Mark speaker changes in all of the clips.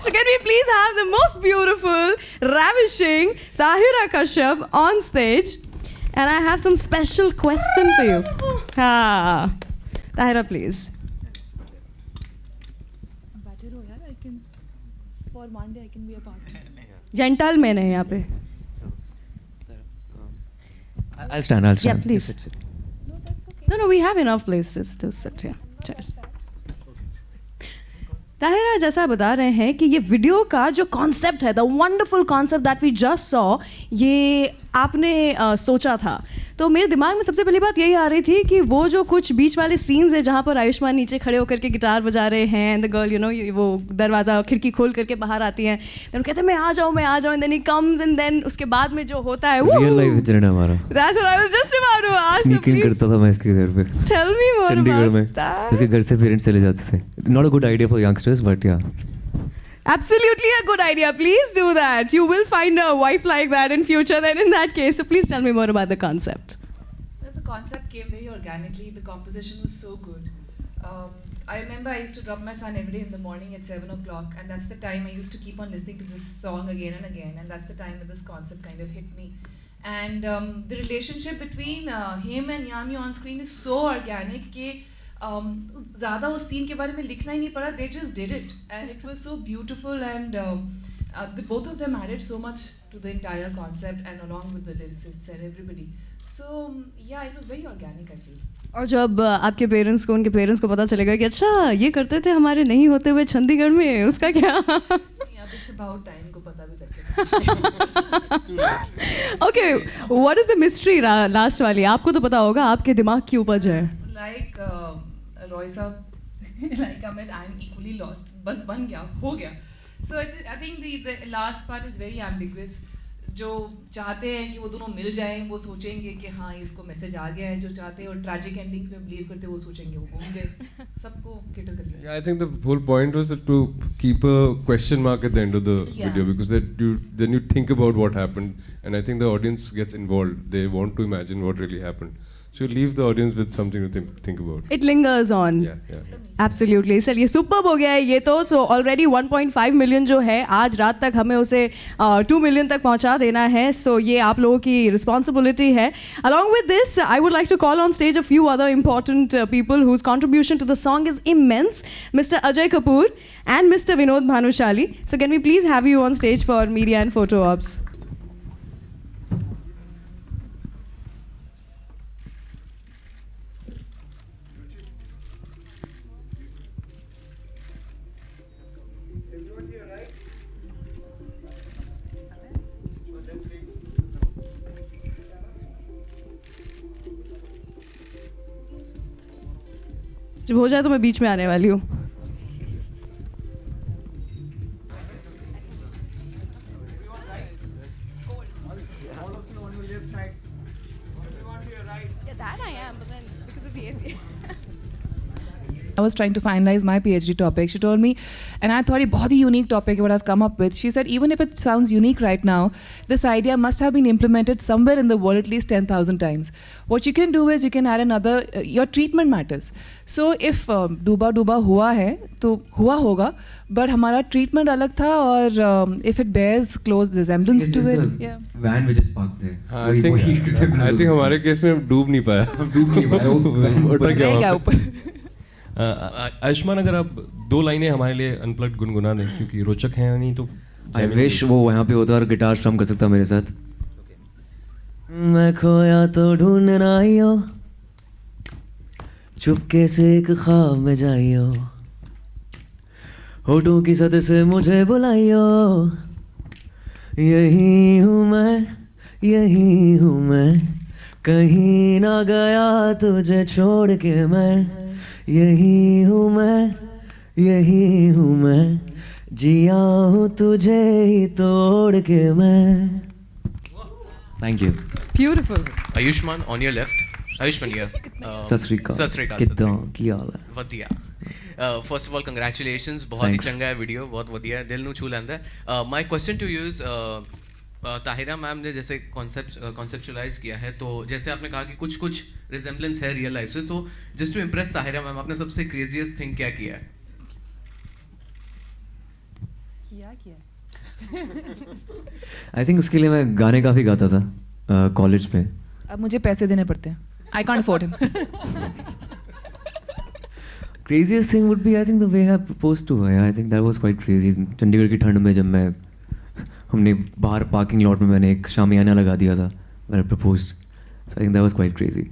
Speaker 1: So can we please have the most beautiful, ravishing Tahira Kashyap on stage? And I have some special question for you. Tahira, please.
Speaker 2: Better हो यार, I can for one day I can be a part.
Speaker 1: Gentleman है यहाँ पे.
Speaker 3: I'll stand.
Speaker 1: Yeah, please.
Speaker 3: Sit.
Speaker 2: No, that's okay.
Speaker 1: No, we have enough places to sit here. Chairs. Tahira, जैसा बता रहे हैं कि ये वीडियो का जो कॉन्सेप्ट है, the wonderful concept that we just saw, ये आपने सोचा था. तो मेरे दिमाग में सबसे पहली बात यही आ रही थी कि वो जो कुछ बीच वाले सीन्स है जहाँ पर आयुष्मान नीचे खड़े होकर के गिटार बजा रहे हैं, एंड द गर्ल वो दरवाज़ा खिड़की खोल करके बाहर आती हैं, देन कहते हैं मैं आ जाऊँ, and then he comes, and then उसके बाद में जो होता है वो
Speaker 3: रियल लाइफ इंसिडेंट हमारा.
Speaker 1: That's what I was just about to ask.
Speaker 3: Sneak in करता था मैं इसके घर पे.
Speaker 1: टेल मी मोर
Speaker 3: चंडीगढ़ में.
Speaker 1: About that.
Speaker 3: इसके घर से पेरेंट्स चले जाते थे. Not a good idea for youngsters, but या.
Speaker 1: Absolutely a good idea. Please do that. You will find a wife like that in future then in that case. So please tell me more about the concept.
Speaker 2: The concept came very organically. The composition was so good. I remember I used to drop my son every day in the morning at 7 o'clock, and that's the time I used to keep on listening to this song again and again, and that's the time when this concept kind of hit me. And the relationship between him and Yami on screen is so organic कि ज़्यादा उस scene के बारे में लिखना ही नहीं पड़ा. They just did it, and it was so beautiful, and both of them added so much to the entire concept, and along with the lyricists and everybody. So yeah, it was very organic, I feel.
Speaker 1: और जब आपके parents को, उनके parents को पता चलेगा कि अच्छा ये करते थे हमारे नहीं होते हुए चंडीगढ़ में, उसका क्या?
Speaker 2: Yeah, it's about time को पता भी लगे.
Speaker 1: Okay, what is the mystery last वाली? आपको तो पता होगा, आपके दिमाग की उपज है.
Speaker 2: Like Roy साहब, like Amit, I'm equally lost. बस बन गया, हो गया. So I think the last part is very ambiguous. जो चाहते हैं कि वो दोनों मिल जाएं, वो सोचेंगे कि हाँ इसको मैसेज आ गया है. जो चाहते हैं और ट्रैजिक एंडिंग्स में बिलीव करते हैं, वो सोचेंगे वो घूम गए. सबको cater कर लिया.
Speaker 4: Yeah, I think the whole point was to keep a question mark at the end of the video, because then you think about what happened, and I think the audience gets involved. They want to imagine what really happened. So you leave the audience with something to think about.
Speaker 1: It lingers on.
Speaker 4: Yeah.
Speaker 1: Absolutely. चलिए superb हो गया है ये तो. So already 1.5 million जो है, आज रात तक हमें उसे 2 मिलियन तक पहुंचा देना है. So ये आप लोगों की responsibility है. Along with this, I would like to call on stage a few other important people whose contribution to the song is immense. Mr. Ajay Kapoor and Mr. Vinod Bhanushali. So can we please have you on stage for media and photo ops? जब हो जाए तो मैं बीच में आने वाली हूँ.
Speaker 2: I was trying to finalize my PhD topic. She told me, and I thought a very unique topic what I've come up with. She said, even if it sounds unique right now, this idea must have been implemented somewhere in the world at least 10,000 times. What you can do is you can add another, your treatment matters. So if डूबा डूबा हुआ है तो हुआ होगा, but हमारा treatment अलग था, और if it bears close resemblance to it, yeah.
Speaker 3: Van which is parked there.
Speaker 4: I think हमारे केस में डूब नहीं पाया.
Speaker 2: रह गया ऊपर.
Speaker 5: आयुष्मान, अगर आप 2 लाइनें हमारे लिए अनप्लग्ड गुनगुना दें, क्योंकि रोचक हैं नहीं तो.
Speaker 3: आई विश वो यहाँ पे होता और गिटार स्ट्रम कर सकता मेरे साथ. मैं खोया तो ढूंढना आइयो, चुपके से एक ख्वाब में जाइयो, होठों की सतह से मुझे बुलाइयो, यही हूँ मैं, कहीं ना गया तुझे छोड़ के मैं, यही हूँ मैं, जिया हूँ तुझे ही तोड़ के मैं. Thank you.
Speaker 1: Beautiful.
Speaker 6: Ayushman on your left. Ayushman here.
Speaker 3: सत श्री अकाल. कितना की हाल है?
Speaker 6: ਵਧੀਆ. First of all, congratulations. बहुत ही चंगा है वीडियो, बहुत ਵਧੀਆ, दिल ਨੂੰ छू ਲੈਂਦਾ. My question to you is, Tahira ma'am ने जैसे कॉन्सेप्चुअलाइज किया है, तो जैसे आपने कहा कि कुछ रिजेम्बलेंस है रियल लाइफ से, so just to impress Tahira ma'am, आपने सबसे क्रेजीएस्ट थिंग क्या किया है?
Speaker 2: किया किया
Speaker 3: आई थिंक उसके लिए मैं गाने काफ़ी गाता था कॉलेज में.
Speaker 2: अब मुझे पैसे देने पड़ते हैं. I can't afford him.
Speaker 3: Craziest thing would be, I think, the way I proposed to her. I think that was quite crazy. Chandigarh की ठंड में जब मैं हमने बाहर पार्किंग लॉट में मैंने एक शामियाना लगा दिया था. When I proposed. So I think that was quite crazy.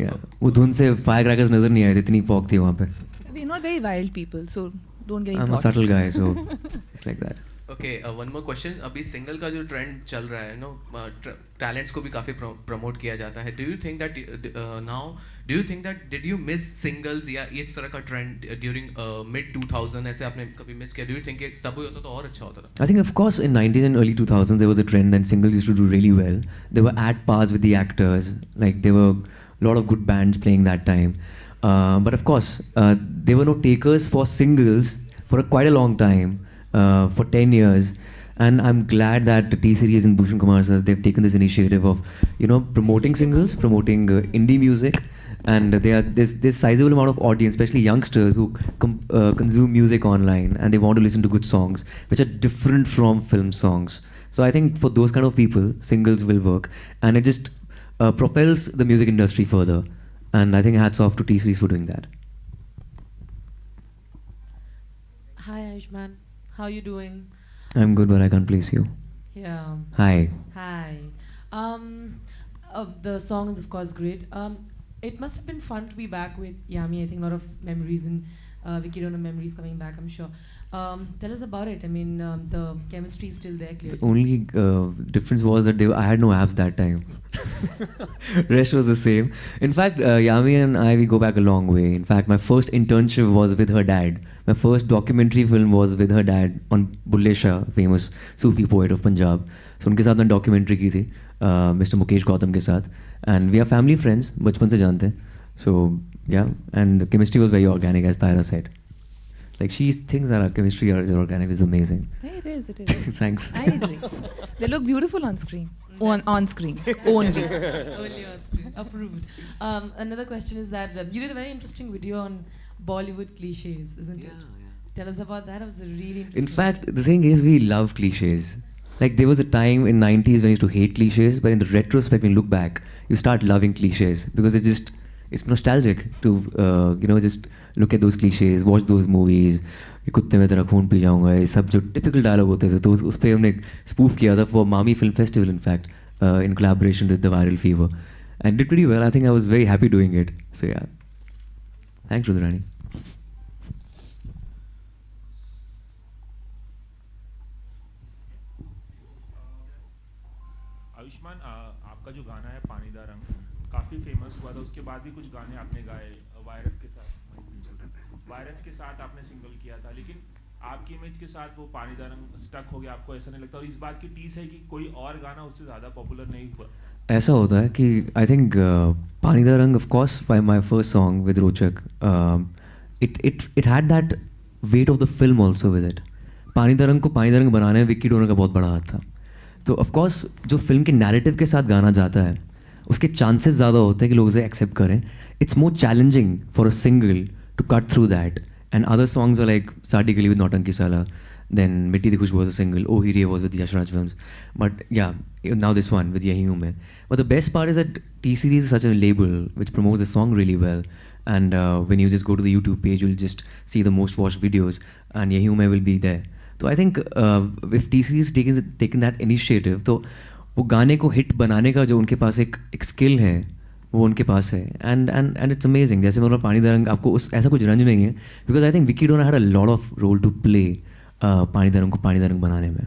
Speaker 3: Yeah. वो धुन से firecrackers नज़र नहीं आए थे, इतनी fog थी वहाँ पे.
Speaker 2: We're not very wild people, so don't get any
Speaker 3: I'm a
Speaker 2: thoughts.
Speaker 3: subtle guy, so it's like that.
Speaker 6: Okay one more question. अभी सिंगल का जो ट्रेंड चल रहा है नो, टैलेंट्स को भी काफ़ी प्रमोट किया जाता है. Do you think that now, do you think that did you miss singles या इस तरह का ट्रेंड ड्यूरिंग मिड 2000 ऐसे आपने कभी मिस किया? डू यू थिंक तब हुई होता तो और अच्छा होता था?
Speaker 3: I think, of course, in 90s and early 2000s, there was a trend that singles used to do really well. They were at pars with the actors. Like, there were a lot of good bands playing that time. But of course, there were no takers for singles for quite a long time, for 10 years. And I'm glad that the T-Series and Bhushan Kumar sir, they've taken this initiative of, promoting singles, promoting indie music. And there's sizable amount of audience, especially youngsters who consume music online and they want to listen to good songs, which are different from film songs. So I think for those kind of people, singles will work. And it just propels the music industry further. And I think hats off to T-Series for doing that.
Speaker 7: Hi Ayushman, how you doing?
Speaker 3: I'm good, but I can't place you.
Speaker 7: Yeah.
Speaker 3: Hi.
Speaker 7: Hi. The song is of course great. It must have been fun to be back with Yami. I think a lot of memories and Vicky Dona memories coming back, I'm sure. Tell us about it. I mean, the chemistry is still there clearly.
Speaker 3: The only difference was that I had no abs that time. Rest was the same. In fact, Yami and I, we go back a long way. In fact, my first internship was with her dad. My first documentary film was with her dad on Bulle Shah, famous Sufi poet of Punjab. So उनके साथ मैं documentary की थी, Mr. Mukesh Gautam के साथ. And we are family friends, बचपन से जानते हैं. So yeah, and the chemistry was very organic, as Tyra said. Like, she thinks that our chemistry is organic is amazing.
Speaker 2: Hey, it is, it is.
Speaker 3: Thanks.
Speaker 2: I agree. They look beautiful on screen. On screen. Only.
Speaker 7: Only on screen. Approved. Another question is that you did a very interesting video on Bollywood cliches, isn't it? Tell us about that. It was a really interesting.
Speaker 3: In fact, the thing is, we love cliches. Like, there was a time in 90s when I used to hate cliches, but in the retrospect, when you look back, you start loving cliches because it's nostalgic to just look at those cliches, watch those movies. कि कुत्ते में तेरा खून P जाऊंगा, ये सब जो typical dialogue होते थे, तो उस पे हमने spoof किया था for Mami Film Festival, in fact, in collaboration with The Viral Fever, and did pretty well. I think I was very happy doing it. So yeah, thanks Rudrani.
Speaker 8: Ayushman, आपका जो गाना है पानीदा रंग काफ़ी फेमस हुआ था. उसके बाद भी कुछ गाने आपने गाए वायरस के साथ आपने सिंगल किया था, लेकिन आपकी इमेज के साथ वो पानीदा रंग स्टक हो गया. आपको ऐसा नहीं लगता? और इस बात की टीस है कि कोई और गाना उससे ज़्यादा पॉपुलर नहीं हुआ?
Speaker 3: ऐसा होता है कि आई think Pani da Rang, of course, my first song with Rochak, it had that weight of the film also with it. Pani da Rang को पानीदा रंग बनाने में विक्की डोनर का बहुत बड़ा हाथ था. तो ऑफ कोर्स जो फिल्म के नैरेटिव के साथ गाना जाता है उसके चांसेस ज़्यादा होते हैं कि लोग उसे एक्सेप्ट करें. It's more challenging for a single to cut through that, and other songs are like Saadi Gali with Nautanki Sala, then Mitti Di Khushbu was a single, Oh Hi Re was with Yash Raj Films, but yeah, now this one with Yahi Hu Main. But the best part is that T-Series is such a label which promotes the song really well, and when you just go to the YouTube page, you'll just see the most watched videos, and Yahi Hu Main will be there. So I think if T-Series taken that initiative, तो वो गाने को hit बनाने का जो उनके पास एक skill है वो उनके पास है. And it's amazing. जैसे मतलब पानीदा रंग, आपको ऐसा कुछ रंज नहीं है, because I think Vicky Donor had a lot of role to play Pani da Rang को पानीदा रंग बनाने में.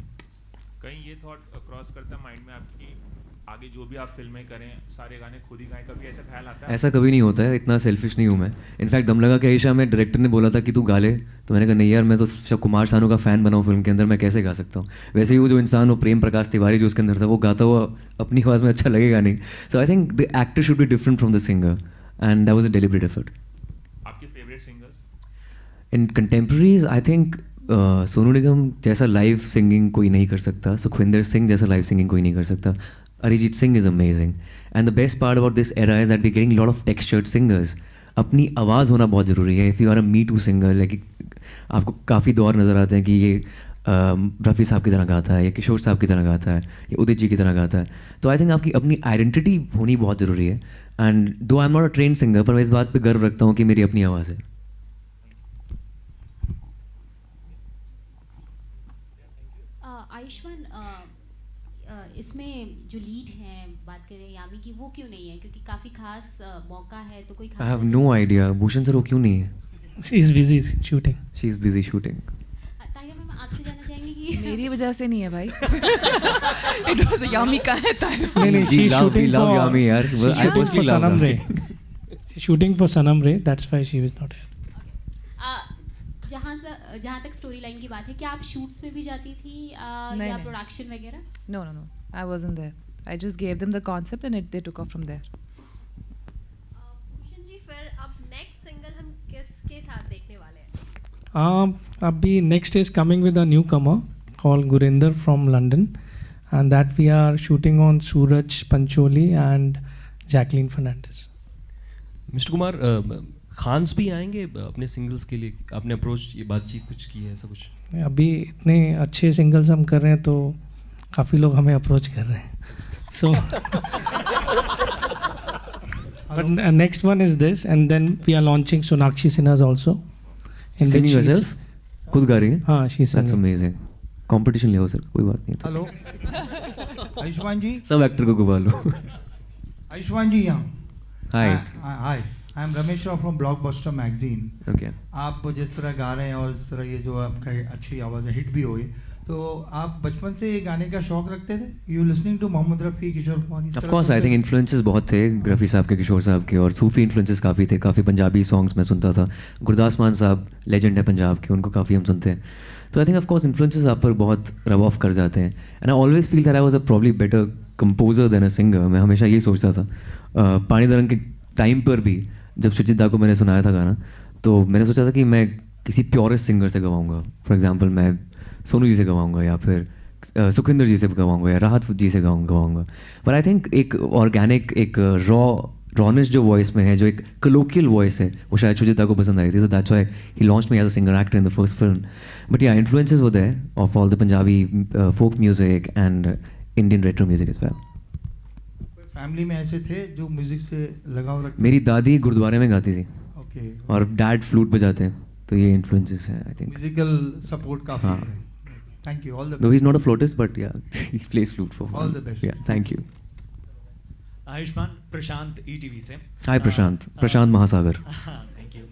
Speaker 8: कहीं ये थॉट क्रॉस करता है माइंड में आपकी, आगे जो भी आप फिल्में करें सारे गाने खुद ही गाएं, कभी ऐसा ख्याल आता है?
Speaker 3: ऐसा कभी नहीं होता है, इतना सेल्फिश नहीं हूँ मैं. इनफैक्ट दम लगा के आयशा में डायरेक्टर ने बोला था कि तू गा ले, तो मैंने कहा नहीं यार, मैं तो कुमार सानू का फ़ैन बना हूँ फिल्म के अंदर, मैं कैसे गा सकता हूँ. वैसे ही वो जो इंसान, वो प्रेम प्रकाश तिवारी जो उसके अंदर था, वो गाता हुआ अपनी आवाज़ में अच्छा लगेगा नहीं. So I think the actor should be different from the singer, and that was a deliberate effort.
Speaker 8: आपके favourite singers
Speaker 3: in contemporaries, I think Sonu Nigam जैसा लाइव सिंगिंग कोई नहीं कर सकता, सुखविंदर सिंह जैसा लाइव सिंगिंग कोई नहीं कर सकता. Arijit Singh is amazing, and the best part about this era is that we're getting a lot of textured singers. अपनी आवाज़ होना बहुत ज़रूरी है. If you are a Me Too singer, like आपको काफ़ी दौर नज़र आते हैं कि ये रफ़ी साहब की तरह गाता है या किशोर साहब की तरह गाता है या उदित जी की तरह गाता है. तो आई थिंक आपकी अपनी आइडेंटिटी होनी बहुत ज़रूरी है. एंड दो I am not a train singer, पर मैं इस बात पे गर्व रखता हूँ कि मेरी अपनी आवाज़ है.
Speaker 9: आयुष्मान, इसमें जो लीड हैं, बात करें यामी की, वो क्यों नहीं है? क्योंकि काफ़ी खास मौका है, तो कोई
Speaker 3: I have no idea. Bhushan sir वो क्यों नहीं है?
Speaker 10: She is busy shooting.
Speaker 3: She is busy shooting.
Speaker 9: Tahira ma'am, आपसे जानना चाहेंगे कि
Speaker 2: मेरी वजह से नहीं है भाई. इट वाज यामी का है ताहिरा.
Speaker 10: नहीं, शी इज शूटिंग
Speaker 3: लव यामी यार. आई
Speaker 10: for Sanam Re. She's shooting for Sanam Re. That's why she was not here.
Speaker 9: जहाँ तक स्टोरी लाइन की बात है, क्या आप शूट्स में भी जाती थी या प्रोडक्शन वगैरह?
Speaker 2: No. I wasn't there. I just gave them the concept and they took off from there.
Speaker 11: Bhushan ji, फिर अब नेक्स्ट सिंगल हम किसके साथ देखने वाले हैं?
Speaker 10: Abhi next is coming with a newcomer called Gurinder from London, and that we are shooting on Suraj Pancholi and Jacqueline Fernandez.
Speaker 5: Mister Kumar, Khans भी आएंगे अपने सिंगल्स के लिए? आपने अप्रोच, ये बातचीत कुछ की है, ऐसा कुछ?
Speaker 10: अभी इतने अच्छे सिंगल्स हम कर रहे हैं तो काफ़ी लोग हमें अप्रोच कर रहे हैं. So but next one is this, and then we are launching Sonakshi Sinha's also.
Speaker 3: Singing herself? खुद गा रही है?
Speaker 10: हाँ, she's singing.
Speaker 3: That's amazing. Competition ले आओ सर, कोई बात नहीं.
Speaker 12: हेलो आयुष्मान जी.
Speaker 3: सब एक्टर को घुमा लो.
Speaker 12: आयुष्मान जी यहाँ.
Speaker 3: Hi.
Speaker 12: Hi, I am Ramesh Rao from blockbuster magazine.
Speaker 3: Okay.
Speaker 12: आप जिस तरह गा रहे हैं और इस तरह ये जो आपका अच्छी आवाज़ है, हिट भी हुई, तो आप बचपन से गाने का शौक रखते थे? You listening to Mohammed Rafi, Kishore Kumar?
Speaker 3: Of course, I think influences बहुत थे रफ़ी साहब के, किशोर साहब के, और सूफी इन्फ्लुएंसेस काफ़ी थे. काफ़ी पंजाबी सॉन्ग्स मैं सुनता था. गुरदास मान साहब लेजेंड है पंजाब के, उनको काफ़ी हम सुनते हैं. तो I think of course influences आप पर बहुत रब ऑफ कर जाते हैं. And I always feel that I was a probably better composer than a singer. मैं हमेशा यही सोचता था. पानी दरंग के टाइम पर भी जब सुचित दा को मैंने सुनाया था गाना, तो मैंने सोचा था कि मैं किसी प्योरेस्ट सिंगर से गवाऊँगा. फॉर एग्जाम्पल मैं सोनू जी से गवाऊँगा, या फिर सुखविंदर जी से गवाऊँगा, या राहत जी से गवाऊँगा. पर आई थिंक एक ऑर्गेनिक, एक रॉनेस जो वॉइस में है, जो एक कलोकियल वॉइस है, वो शायद सुचिता को पसंद आई थी. So that's why he launched me as a singer actor in the first film. But yeah, influences were there of all the Punjabi folk music and Indian retro music as well.
Speaker 12: Family में ऐसे थे जो music से लगाव रखते?
Speaker 3: मेरी दादी गुरुद्वारे में गाती थी.
Speaker 12: ओके.
Speaker 3: और डैड फ्लूट बजाते हैं. तो ये इन्फ्लुएंसेस हैं आई थिंक.
Speaker 12: म्यूजिकल सपोर्ट काफी है. Thank you. All the best.
Speaker 3: Though he's not a flautist, but yeah, he plays flute for fun.
Speaker 12: All the best.
Speaker 3: Yeah, thank you.
Speaker 13: Ayushman, Prashant ETV से.
Speaker 3: Hi प्रशांत. प्रशांत महासागर.
Speaker 13: Thank you.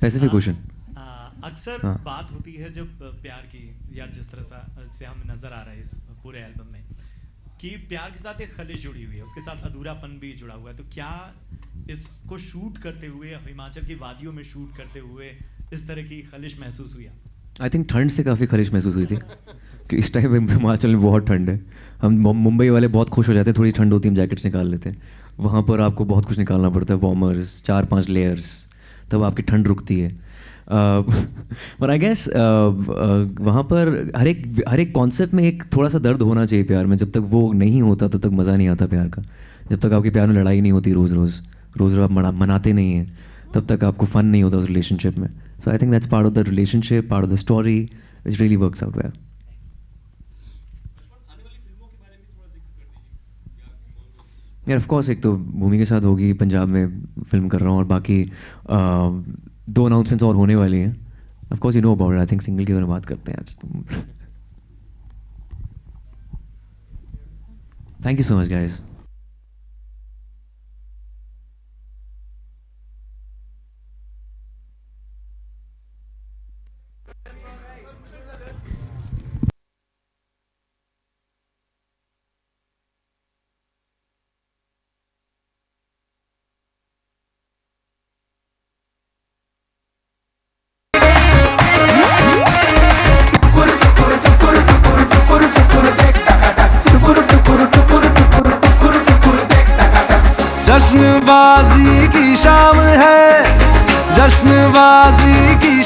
Speaker 3: Pacific Ocean.
Speaker 13: अक्सर बात होती है जब प्यार की, या जिस तरह से हमें नजर आ रहा है इस पूरे एल्बम में, कि प्यार के साथ एक खलिश जुड़ी हुई है, उसके साथ अधूरापन भी जुड़ा हुआ है. तो क्या इसको शूट करते हुए, हिमाचल की वादियों में शूट करते हुए, इस तरह की खलिश महसूस हुई?
Speaker 3: आई थिंक ठंड से काफ़ी खलिश महसूस हुई थी कि इस टाइम पे हिमाचल में बहुत ठंड है. हम मुंबई वाले बहुत खुश हो जाते हैं, थोड़ी ठंड होती है हम जैकेट्स निकाल लेते हैं. वहाँ पर आपको बहुत कुछ निकालना पड़ता है, वार्मर्स, 4-5 लेयर्स, तब आपकी ठंड रुकती है. पर आई गेस वहाँ पर हर एक कॉन्सेप्ट में एक थोड़ा सा दर्द होना चाहिए प्यार में. जब तक वो नहीं होता तब तक मज़ा नहीं आता प्यार का. जब तक आपके प्यार में लड़ाई नहीं होती रोज़ आप मनाते नहीं हैं, तब तक आपको फन नहीं होता उस रिलेशनशिप में. So I think that's part of the relationship, part of the story, which really works out well. Yeah, of course, एक तो भूमि के साथ होगी, पंजाब में फिल्म कर रहा हूँ, और बाकी 2 अनाउंसमेंट्स और होने वाली हैं. Of course, you know about it. I think single के बारे में बात करते हैं आज. Thank you so much, guys.
Speaker 14: जश्नबाजी की शाम है, जश्नबाजी की